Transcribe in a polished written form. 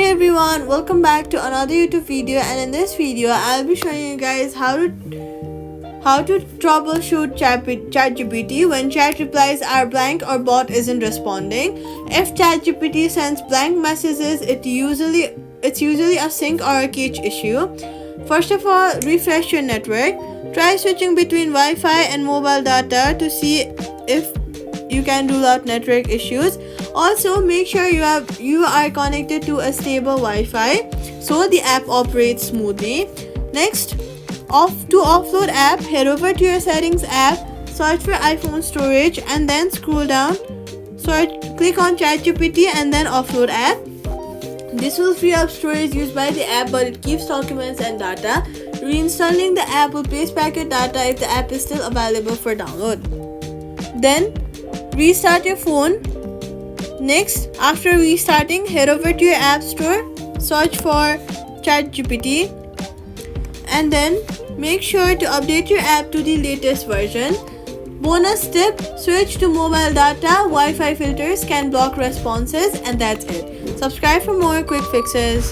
Hey everyone, welcome back to another YouTube video, and in this video I'll be showing you guys how to troubleshoot ChatGPT when chat replies are blank or bot isn't responding. If ChatGPT sends blank messages, it's usually a sync or a cache issue. First of all, refresh your network. Try switching between Wi-Fi and mobile data to see if you can rule out network issues. Also, make sure you are connected to a stable Wi-Fi so the app operates smoothly. Next, to offload app, head over to your settings app, search for iPhone storage and then scroll down. Click on ChatGPT and then offload app. This will free up storage used by the app, but it keeps documents and data. Reinstalling the app will paste back your data if the app is still available for download. Then restart your phone. Next, after restarting, head over to your app store, search for ChatGPT, and then make sure to update your app to the latest version. Bonus tip, switch to mobile data. Wi-Fi filters can block responses, and that's it. Subscribe for more quick fixes.